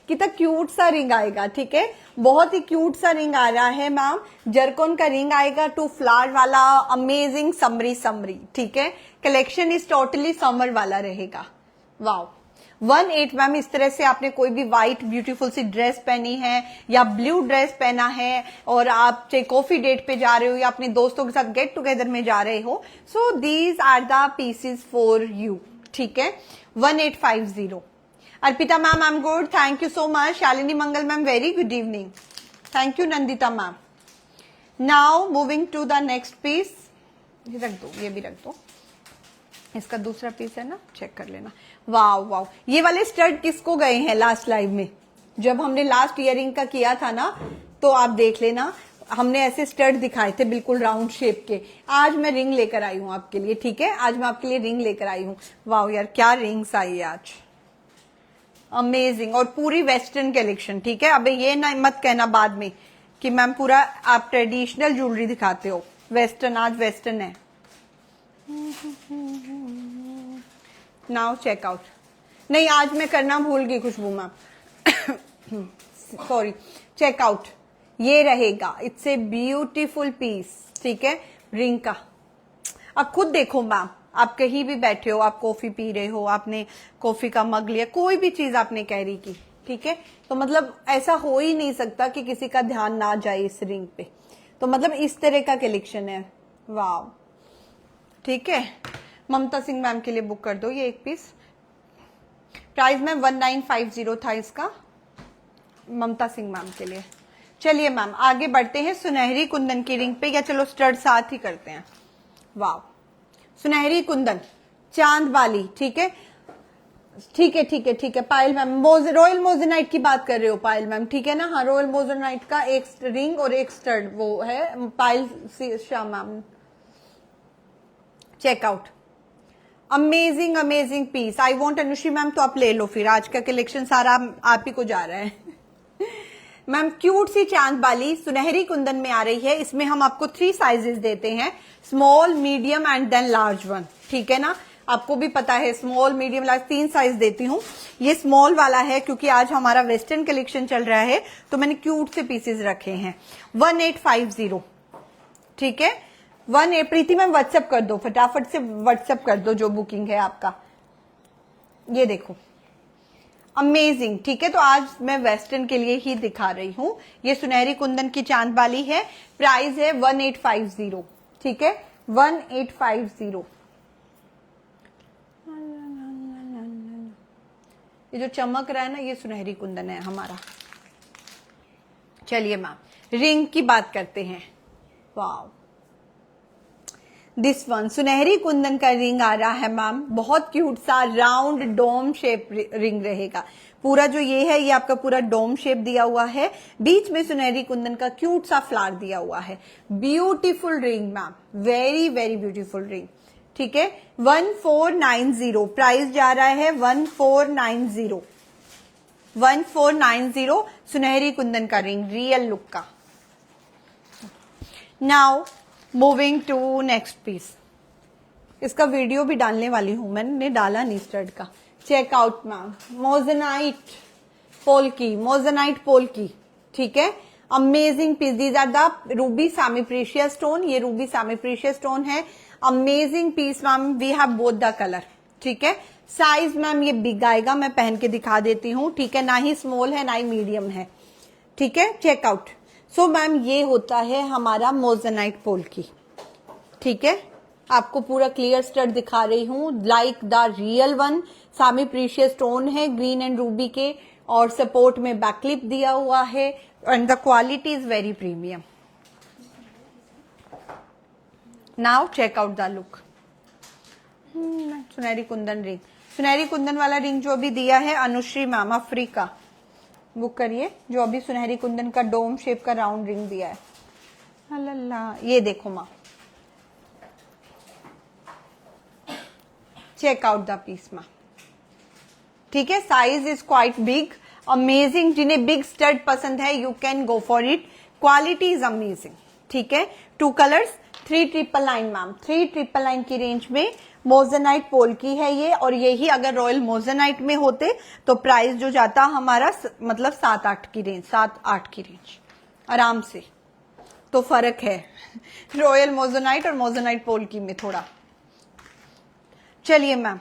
कितना क्यूट सा रिंग आएगा, ठीक है। बहुत ही क्यूट सा रिंग आ रहा है मैम, जरकोन का रिंग आएगा, 2 फ्लावर वाला, अमेजिंग समरी समरी, ठीक है। कलेक्शन इज टोटली समर वाला रहेगा, वाओ। 1/8 मैम, इस तरह से आपने कोई भी व्हाइट ब्यूटीफुल सी ड्रेस पहनी है या ब्लू ड्रेस पहना है और आप चाहे कॉफी डेट पे जा रहे हो या अपने दोस्तों के साथ गेट टुगेदर में जा रहे हो, so these are the pieces for you, ठीक है। 1850। Arpita ma'am, I am good, thank you so much. Shalini Mangal ma'am, very good evening, thank you. Nandita ma'am, now moving to the next piece, रख दो, ये भी रख दो, इसका दूसरा पीस है ना, चेक कर लेना। वाओ वाओ, ये वाले स्टड किसको गए हैं लास्ट लाइव में, जब हमने लास्ट ईयरिंग का किया था ना, तो आप देख लेना, हमने ऐसे स्टड दिखाए थे बिल्कुल राउंड शेप के। आज मैं रिंग लेकर आई हूं आपके लिए, ठीक है। आज मैं आपके लिए रिंग लेकर आई हूं। वाओ यार, क्या रिंग्स आई है आज, अमेजिंग। और पूरी वेस्टर्न कलेक्शन, ठीक है। अबे ये ना मत कहना बाद में कि मैम पूरा आप ट्रेडिशनल ज्वेलरी दिखाते हो, वेस्टर्न, आज वेस्टर्न है। नाउ चेकआउट, नहीं आज मैं करना भूल गई खुशबू मैम सॉरी। चेकआउट, ये रहेगा, इट्स ए ब्यूटीफुल पीस, ठीक है, रिंग का। अब खुद देखो मैम, आप कहीं भी बैठे हो, आप कॉफी पी रहे हो, आपने कॉफी का मग लिया, कोई भी चीज आपने कैरी की, ठीक है, तो मतलब ऐसा हो ही नहीं सकता कि किसी का ध्यान ना जाए इस रिंग पे। तो मतलब इस तरह का कलेक्शन है, वाह, ठीक है। ममता सिंह मैम के लिए बुक कर दो ये एक पीस। प्राइस में 1950 था इसका, ममता सिंह मैम के लिए। चलिए मैम आगे बढ़ते हैं सुनहरी कुंदन की रिंग पे, या चलो स्टड साथ ही करते हैं। वाह, सुनहरी कुंदन चांद वाली, ठीक है, ठीक है, ठीक है, ठीक है। पायल मैम, रॉयल मोजेनाइट की बात कर रहे हो पायल मैम, ठीक है ना। हाँ, रॉयल मोजेनाइट का एक रिंग और एक स्टड वो है, Payal Shah ma'am. Checkout, amazing amazing piece. I want Anushree ma'am, तो आप ले लो फिर, आज का कलेक्शन सारा आप ही को जा रहा है मैम क्यूट सी चांद वाली सुनहरी कुंदन में आ रही है। इसमें हम आपको 3 साइजेस देते हैं, small, medium and then large one, ठीक है ना। आपको भी पता है स्मॉल, मीडियम, लार्ज 3 साइज देती हूँ। ये स्मॉल वाला है क्योंकि आज हमारा वेस्टर्न कलेक्शन चल रहा है, तो मैंने क्यूट से पीसेस रखे हैं। 1850, ठीक है। 18। प्रीति मैम व्हाट्सएप कर दो, फटाफट से व्हाट्सएप कर दो जो बुकिंग है आपका। ये देखो, अमेजिंग, ठीक है। तो आज मैं वेस्टर्न के लिए ही दिखा रही हूं। ये सुनहरी कुंदन की चांद वाली है, प्राइस है 1850, ठीक है, 1850। ये जो चमक रहा है ना, ये सुनहरी कुंदन है हमारा। चलिए मैम रिंग की बात करते हैं। वाओ, दिस वन सुनहरी कुंदन का रिंग आ रहा है मैम, बहुत क्यूट सा राउंड डोम शेप रिंग रहेगा। पूरा जो ये है, ये आपका पूरा डोम शेप दिया हुआ है, बीच में सुनहरी कुंदन का क्यूट सा फ्लावर दिया हुआ है। Beautiful ring ma'am, very very beautiful ring, ठीक है। 1490 प्राइस जा रहा है, 1490, 1490 सुनहरी कुंदन का रिंग, रियल लुक का। Now moving to next piece. इसका वीडियो भी डालने वाली हूं, मैंने डाला नहीं स्टड का। Check out ma'am, moissanite polki, moissanite polki, ठीक है, amazing piece. These are the ruby semi precious stone, ये रूबी सेमी प्रीशियस स्टोन है, amazing piece ma'am. We have both the colour, ठीक है। साइज मैम ये बिग आएगा, मैं पहन के दिखा देती हूँ, ठीक है, ना ही स्मॉल है ना ही मीडियम है, ठीक है। चेकआउट। सो मैम ये होता है हमारा मोजेनाइट पोल्की, ठीक है। आपको पूरा क्लियर स्टड दिखा रही हूँ, like the real one. Semi precious stone है ग्रीन एंड रूबी के, और सपोर्ट में बैकलिप दिया हुआ है, and the quality is very premium. Now check out the look. सुनहरी कुंदन रिंग, सुनहरी कुंदन वाला रिंग जो अभी दिया है अनुश्री मैम अफ्रीका, बुक करिए, जो अभी सुनहरी कुंदन का डोम शेप का राउंड रिंग दिया है। अल्लाह, ये देखो माँ, चेक आउट द पीस माँ, ठीक है। Size is quite big, amazing. जिन्हें बिग स्टड पसंद है you can go for it, quality is amazing, ठीक है। 2 कलर्स, 3999 मैम, 3999 की रेंज में मोजेनाइट पोल की है ये। और यही अगर रॉयल मोजेनाइट में होते तो प्राइस जो जाता हमारा मतलब 7-8 की रेंज, 7-8 की रेंज आराम से। तो फर्क है रॉयल मोजेनाइट और मोजेनाइट पोल की में थोड़ा। चलिए मैम,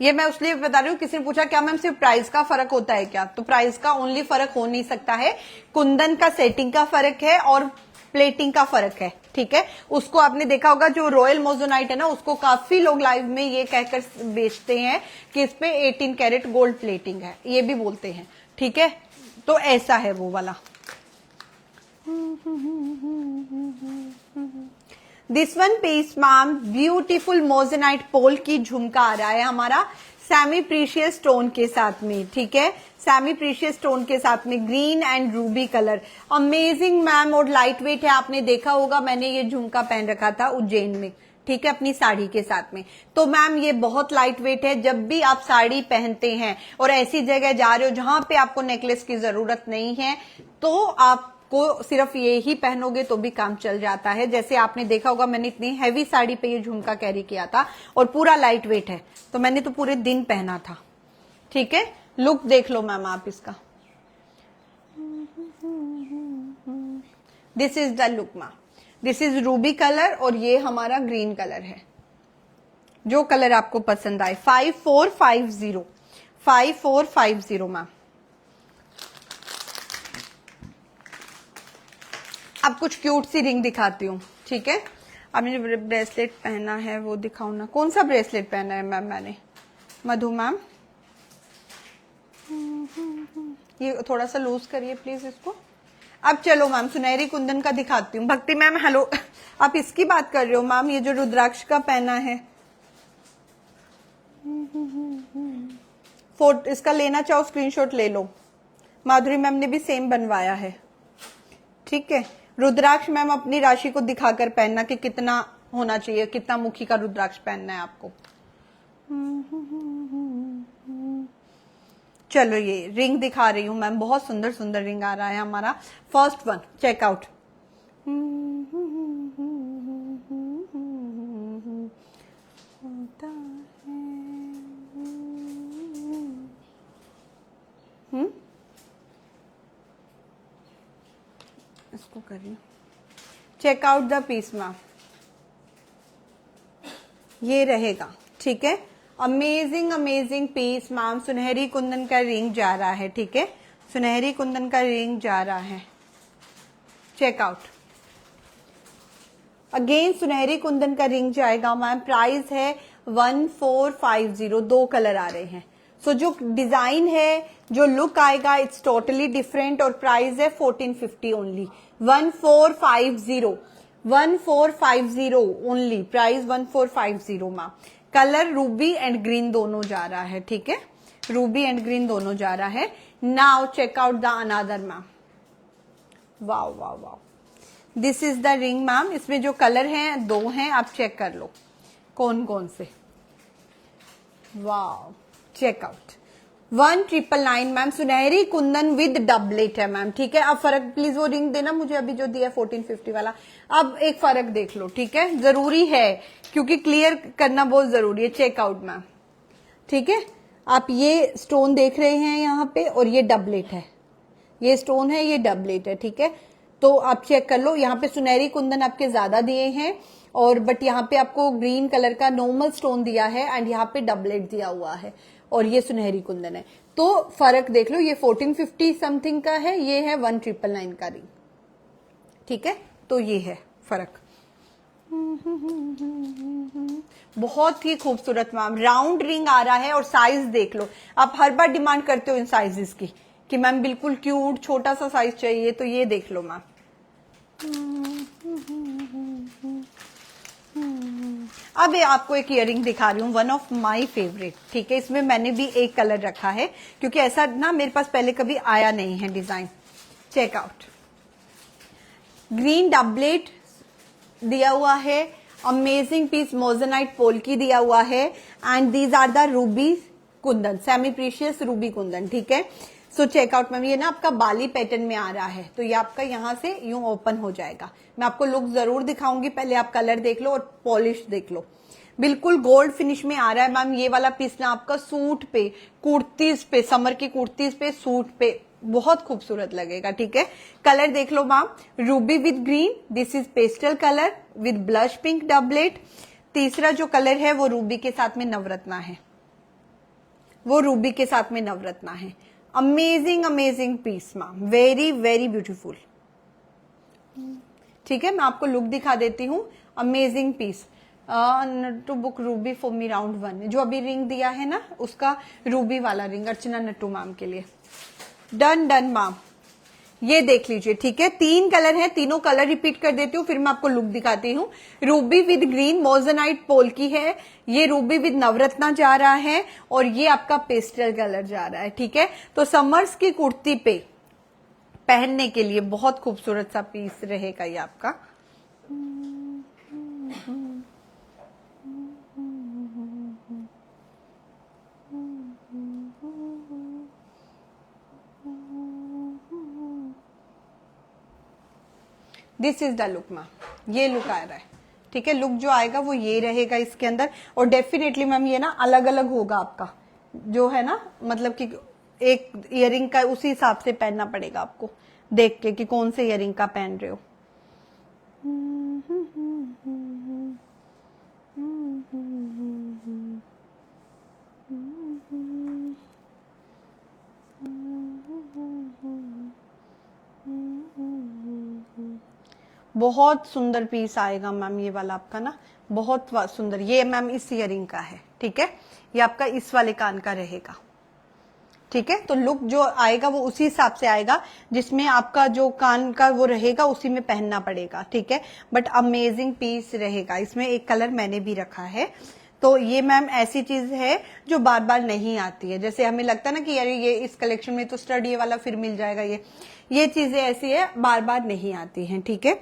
ये मैं उसलिए बता रही हूँ, किसी ने पूछा क्या मैम सिर्फ प्राइस का फर्क होता है क्या, तो प्राइस का ओनली फर्क हो नहीं सकता है, कुंदन का सेटिंग का फर्क है और प्लेटिंग का फर्क है, ठीक है। उसको आपने देखा होगा जो रॉयल मोजोनाइट है ना, उसको काफी लोग लाइव में ये कहकर बेचते हैं कि इस पे 18 कैरेट गोल्ड प्लेटिंग है, ये भी बोलते हैं, ठीक है। तो ऐसा है वो वाला। This one piece ma'am, beautiful moissanite polki झुमका आ रहा है हमारा सेमी प्रीशियस स्टोन के साथ में, ठीक है। सेमी प्रीशियस स्टोन के साथ में green and Ruby colour, amazing ma'am. और लाइट वेट है, आपने देखा होगा मैंने ये झुमका पहन रखा था उज्जैन में, ठीक है, अपनी साड़ी के साथ में। तो मैम ये बहुत लाइट वेट है, जब भी आप साड़ी पहनते हैं और ऐसी जगह जा रहे हो जहां पे आपको नेकलेस की जरूरत नहीं है, तो आप को सिर्फ ये ही पहनोगे तो भी काम चल जाता है। जैसे आपने देखा होगा मैंने इतनी हैवी साड़ी पे ये झुमका कैरी किया था और पूरा लाइट वेट है, तो मैंने तो पूरे दिन पहना था, ठीक है। लुक देख लो मैम आप इसका, this is the look ma'am. This is Ruby colour और ये हमारा ग्रीन कलर है, जो कलर आपको पसंद आए। 5450, 5450 मैम। अब कुछ क्यूट सी रिंग दिखाती हूँ, ठीक है। आपने जो ब्रेसलेट पहना है वो दिखाओ ना, कौन सा ब्रेसलेट पहना है मैम मैंने, मधु मैम, ये थोड़ा सा लूज करिए प्लीज इसको। अब चलो मैम सुनहरी कुंदन का दिखाती हूँ। भक्ति मैम हेलो, आप इसकी बात कर रहे हो मैम, ये जो रुद्राक्ष का पहना है, फोटो इसका लेना चाहो स्क्रीनशॉट ले लो। माधुरी मैम ने भी सेम बनवाया है, ठीक है। रुद्राक्ष मैम अपनी राशि को दिखाकर पहनना कि कितना होना चाहिए, कितना मुखी का रुद्राक्ष पहनना है आपको। चलो ये रिंग दिखा रही हूं मैम, बहुत सुंदर सुंदर रिंग आ रहा है हमारा। फर्स्ट वन चेक आउट, इसको कर रही हूँ। Check out the piece ma'am, ये रहेगा, ठीक है। Amazing amazing piece ma'am. सुनहरी कुंदन का रिंग जा रहा है, ठीक है, सुनहरी कुंदन का रिंग जा रहा है। चेक आउट अगेन, सुनहरी कुंदन का रिंग जाएगा मैम। प्राइस है 1450, 2 कलर आ रहे हैं। सो जो डिजाइन है, जो लुक आएगा, इट्स टोटली डिफरेंट। और प्राइस है 1450 only, 1450, 1450 only, price 1450 ma'am. Colour Ruby and green दोनों जा रहा है, ठीक है, रूबी एंड ग्रीन दोनों जा रहा है। Now check out the another ma'am, wow wow wow, this is the ring ma'am. इसमें जो कलर हैं 2 हैं, आप चेक कर लो कौन कौन से। Wow, check out 1999 ma'am. सुनहरी कुंदन विद डबलेट है मैम, ठीक है। अब फर्क प्लीज वो रिंग देना मुझे, अभी जो दिया 1450 वाला। अब एक फर्क देख लो, ठीक है, जरूरी है क्योंकि क्लियर करना बहुत जरूरी है। चेक आउट मैम, ठीक है। आप ये स्टोन देख रहे हैं यहाँ पे और ये डबलेट है, ये स्टोन है, ये डबलेट है, ठीक है। तो आप चेक कर लो, यहाँ पे सुनहरी कुंदन आपके ज्यादा दिए हैं और बट यहाँ पे आपको ग्रीन कलर का नॉर्मल स्टोन दिया है एंड यहाँ पे डबलेट दिया हुआ है और ये सुनहरी कुंदन है। तो फर्क देख लो, ये 1450 समथिंग का है, ये है 1999 का रिंग, ठीक है। तो ये है फर्क। बहुत ही खूबसूरत मैम, राउंड रिंग आ रहा है और साइज देख लो। आप हर बार डिमांड करते हो इन साइजेस की कि मैम बिल्कुल क्यूट छोटा सा साइज चाहिए, तो ये देख लो मैम। अब आपको एक इयरिंग दिखा रही हूँ, वन ऑफ माय फेवरेट, ठीक है। इसमें मैंने भी एक कलर रखा है क्योंकि ऐसा ना मेरे पास पहले कभी आया नहीं है design. Check out, green doublet दिया हुआ है, अमेजिंग पीस मोजेनाइट पोल्की दिया हुआ है, and these are the ruby kundan, semi precious ruby kundan, ठीक है। सो चेकआउट मैम, ये ना आपका बाली पैटर्न में आ रहा है, तो ये आपका यहाँ से यूं ओपन हो जाएगा। मैं आपको लुक जरूर दिखाऊंगी, पहले आप कलर देख लो और पॉलिश देख लो। बिल्कुल गोल्ड फिनिश में आ रहा है मैम। ये वाला पीस ना आपका सूट पे, कुर्तीज पे, समर की कुर्तीज पे, सूट पे बहुत खूबसूरत लगेगा, ठीक है। कलर देख लो ma'am, ruby with green, this is pastel colour with blush pink doublet. तीसरा जो कलर है वो रूबी के साथ में नवरत्ना है, वो रूबी के साथ में नवरत्ना है। Amazing amazing piece ma'am, very very beautiful, ठीक है। मैं आपको लुक दिखा देती हूँ। Amazing piece, Nattu book ruby for me round 1, जो अभी रिंग दिया है ना उसका रूबी वाला रिंग अर्चना नट्टू मैम के लिए। डन डन मैम, ये देख लीजिए, ठीक है। 3 कलर है, तीनों कलर रिपीट कर देती हूँ, फिर मैं आपको लुक दिखाती हूँ। रूबी विद ग्रीन मोजेनाइट पोल्की है, ये रूबी विद नवरत्ना जा रहा है, और ये आपका पेस्टल कलर जा रहा है, ठीक है। तो समर्स की कुर्ती पे पहनने के लिए बहुत खूबसूरत सा पीस रहेगा ये आपका। This is the look ma'am, ये लुक आ रहा है, ठीक है। लुक जो आएगा वो ये रहेगा इसके अंदर, और डेफिनेटली मैम ये ना अलग अलग होगा आपका, जो है ना, मतलब कि एक इयरिंग का उसी हिसाब से पहनना पड़ेगा आपको, देख के कि कौन से इयरिंग का पहन रहे हो। बहुत सुंदर पीस आएगा मैम ये वाला आपका ना, बहुत सुंदर। ये मैम इस इयरिंग का है, ठीक है। ये आपका इस वाले कान का रहेगा, ठीक है। तो लुक जो आएगा वो उसी हिसाब से आएगा, जिसमें आपका जो कान का वो रहेगा उसी में पहनना पड़ेगा, ठीक है। बट अमेजिंग पीस रहेगा। इसमें एक कलर मैंने भी रखा है, तो ये मैम ऐसी चीज है जो बार बार नहीं आती है। जैसे हमें लगता है ना कि यार ये इस कलेक्शन में तो स्टड ये वाला फिर मिल जाएगा, ये चीजें ऐसी है बार बार नहीं आती हैं, ठीक है।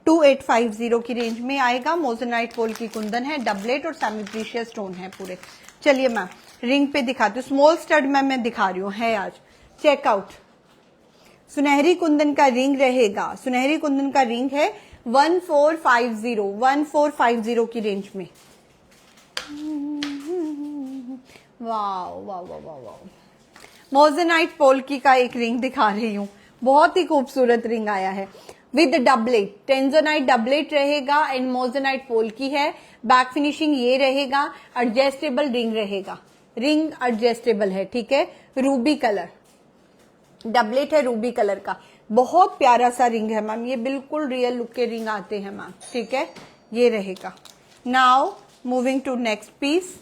2850 की रेंज में आएगा। मोजेनाइट पोल्की कुंदन है, डबलेट और सेमी प्रीशियस स्टोन है पूरे। चलिए मैम रिंग पे दिखाती हूँ। स्मॉल स्टड मैम मैं दिखा रही हूँ, है आज। चेकआउट, सुनहरी कुंदन का रिंग रहेगा, सुनहरी कुंदन का रिंग है 1450 की रेंज में। Wow wow wow wow. Moissanite polki का एक रिंग दिखा रही हूँ, बहुत ही खूबसूरत रिंग आया है विद डबलेट, टेंजोनाइट डबलेट रहेगा एंड मोजेनाइट पोल्की है। बैक फिनिशिंग ये रहेगा, एडजस्टेबल रिंग रहेगा, रिंग एडजस्टेबल है, ठीक है। रूबी कलर डबलेट है, रूबी कलर का, बहुत प्यारा सा रिंग है मैम। ये बिल्कुल रियल लुक के रिंग आते हैं मैम, ठीक है। ये रहेगा। Now moving to next piece,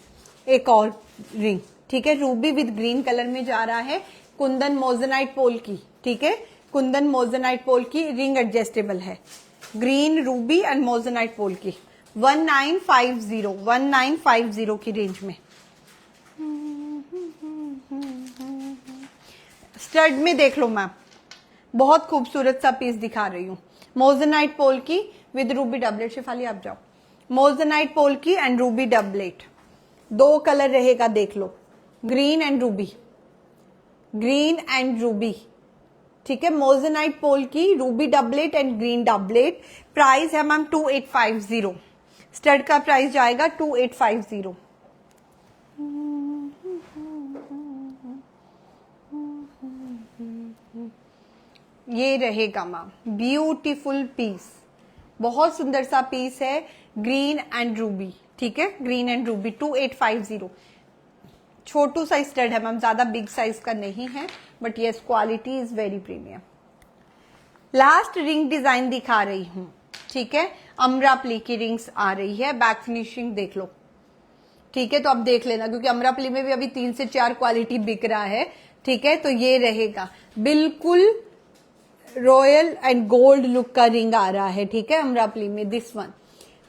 एक और रिंग, ठीक है। रूबी विद ग्रीन कलर में जा रहा है, कुंदन मोजेनाइट पोल्की, ठीक है। कुंदन मोजेनाइट पोल्की, रिंग एडजस्टेबल है, ग्रीन रूबी एंड मोजेनाइट पोल्की। 1950 की रेंज में। स्टड में देख लो मैम, बहुत खूबसूरत सा पीस दिखा रही हूँ। Moissanite polki with ruby doublet. Shifali आप जाओ। Moissanite polki and ruby doublet, 2 colour रहेगा, देख लो, green and ruby, green and ruby, ठीक है। Moissanite polki, ruby doublet and green doublet. Price है मैम 2850, स्टड का प्राइस जाएगा 2850। ये रहेगा मैम ब्यूटीफुल पीस, बहुत सुंदर सा पीस है, ग्रीन एंड रूबी, ठीक है। Green and Ruby 2850। Chhotu size stud है मैम, ज्यादा बिग साइज का नहीं है, but yes quality is very premium. Last ring design दिखा रही हूं, ठीक है। अमरापली की रिंग्स आ रही है, बैक फिनिशिंग देख लो, ठीक है। तो अब देख लेना, क्योंकि अमरापली में भी अभी 3 से 4 क्वालिटी बिक रहा है, ठीक है। तो ये रहेगा बिल्कुल रॉयल एंड गोल्ड लुक का रिंग आ रहा है, ठीक है। अमरापली में this one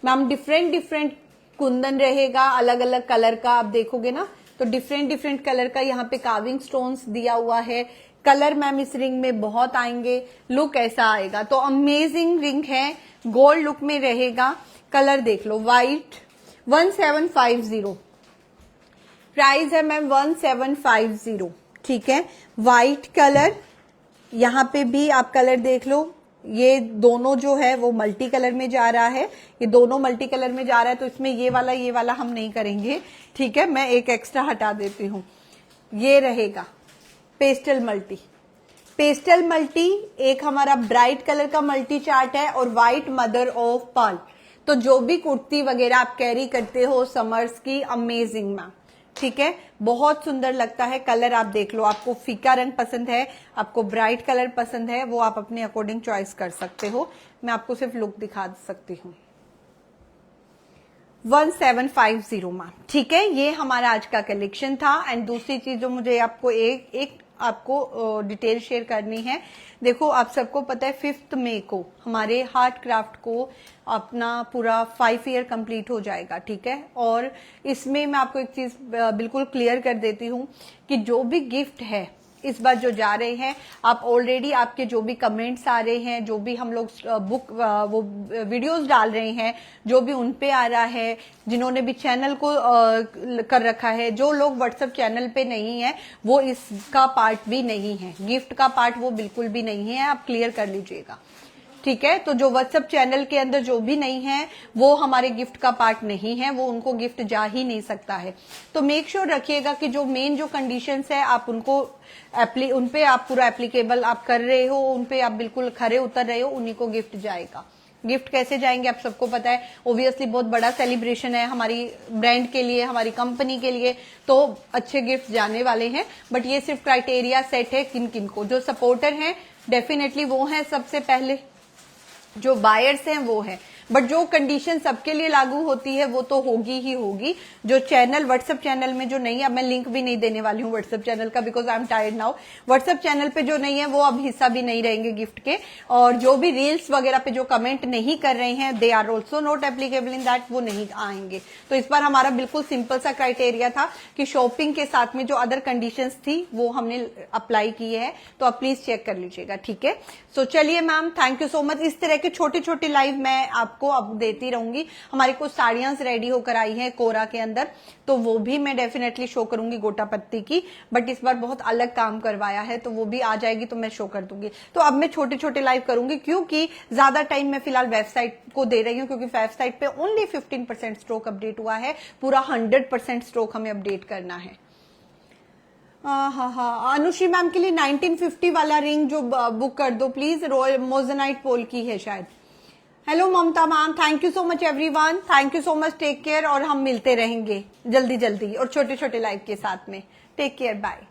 ma'am different Kundan रहेगा, अलग अलग कलर का, आप देखोगे ना तो डिफरेंट डिफरेंट कलर का यहाँ पे कार्विंग स्टोन्स दिया हुआ है। कलर मैम इस रिंग में बहुत आएंगे, लुक ऐसा आएगा। तो अमेजिंग रिंग है, गोल्ड लुक में रहेगा। कलर देख लो, व्हाइट 1750, प्राइस है मैम 1750, ठीक है। व्हाइट कलर, यहाँ पे भी आप कलर देख लो, ये दोनों जो है वो मल्टी कलर में जा रहा है, ये दोनों मल्टी कलर में जा रहा है, तो इसमें ये वाला हम नहीं करेंगे, ठीक है। मैं एक एक्स्ट्रा हटा देती हूँ। ये रहेगा पेस्टल मल्टी, पेस्टल मल्टी एक हमारा ब्राइट कलर का मल्टी चार्ट है, और व्हाइट मदर ऑफ पर्ल। तो जो भी कुर्ती वगैरह आप कैरी करते हो समर्स की, अमेजिंग मैम, ठीक है, बहुत सुंदर लगता है। कलर आप देख लो, आपको फीका रंग पसंद है, आपको ब्राइट कलर पसंद है, वो आप अपने अकॉर्डिंग चॉइस कर सकते हो। मैं आपको सिर्फ लुक दिखा सकती हूँ। 1750 मैम, ठीक है। ये हमारा आज का कलेक्शन था। एंड दूसरी चीज जो मुझे आपको एक आपको डिटेल शेयर करनी है, देखो आप सबको पता है 5 मई को हमारे हार्ट क्राफ्ट को अपना पूरा 5 ईयर कंप्लीट हो जाएगा, ठीक है। और इसमें मैं आपको एक चीज बिल्कुल क्लियर कर देती हूँ कि जो भी गिफ्ट है इस बार जो जा रहे हैं, आप ऑलरेडी आपके जो भी कमेंट्स आ रहे हैं, जो भी हम लोग बुक वो वीडियोस डाल रहे हैं, जो भी उन पे आ रहा है, जिन्होंने भी चैनल को कर रखा है, जो लोग व्हाट्सएप चैनल पे नहीं है वो इसका पार्ट भी नहीं है, गिफ्ट का पार्ट वो बिल्कुल भी नहीं है, आप क्लियर कर लीजिएगा, ठीक है। तो जो व्हाट्सएप चैनल के अंदर जो भी नहीं है वो हमारे गिफ्ट का पार्ट नहीं है, वो उनको गिफ्ट जा ही नहीं सकता है। तो मेक श्योर रखिएगा कि जो मेन जो कंडीशंस है आप उनको उन पे आप पूरा एप्लीकेबल आप कर रहे हो, उन पे आप बिल्कुल खरे उतर रहे हो, उन्हीं को गिफ्ट जाएगा। गिफ्ट कैसे जाएंगे आप सबको पता है, ओब्वियसली बहुत बड़ा सेलिब्रेशन है हमारी ब्रांड के लिए, हमारी कंपनी के लिए, तो अच्छे गिफ्ट जाने वाले हैं। बट ये सिर्फ क्राइटेरिया सेट है किन किन को, जो सपोर्टर हैं डेफिनेटली वो हैं सबसे पहले, जो बायर्स हैं वो है, बट जो कंडीशन सबके लिए लागू होती है वो तो होगी ही होगी। जो चैनल व्हाट्सएप चैनल में जो नहीं है, अब मैं लिंक भी नहीं देने वाली हूँ व्हाट्सएप चैनल का, because I am tired now. WhatsApp channel पे जो नहीं है वो अब हिस्सा भी नहीं रहेंगे गिफ्ट के, और जो भी रील्स वगैरह पे जो कमेंट नहीं कर रहे हैं, they are also not applicable in that, वो नहीं आएंगे। तो इस बार हमारा बिल्कुल सिंपल सा क्राइटेरिया था कि शॉपिंग के साथ में जो अदर कंडीशंस थी वो हमने अप्लाई की है, तो आप प्लीज चेक कर लीजिएगा, ठीक है। सो चलिए ma'am, thank you so much. इस तरह के छोटे छोटे लाइव मैं आपको अब देती रहूंगी। हमारी कुछ साड़ियां रेडी होकर आई हैं कोरा के अंदर, तो वो भी मैं डेफिनेटली शो करूंगी गोटा पत्ती की, बट इस बार बहुत अलग काम करवाया है, तो वो भी आ जाएगी तो मैं शो कर दूंगी। तो अब मैं छोटे छोटे लाइव करूंगी, क्योंकि ज्यादा टाइम मैं फिलहाल वेबसाइट को दे रही हूँ, क्योंकि वेबसाइट पे ओनली 15% स्टॉक अपडेट हुआ है, पूरा 100% स्टॉक हमें अपडेट करना है। हाँ, अनुश्री मैम के लिए 1950 वाला रिंग जो बुक कर दो प्लीज, रॉयल मोजनाइट पोल की है शायद। Hello Mamta ma'am, thank you so much everyone, thank you so much, take care, और हम मिलते रहेंगे जल्दी जल्दी और छोटे छोटे लाइव के साथ में। Take care, bye.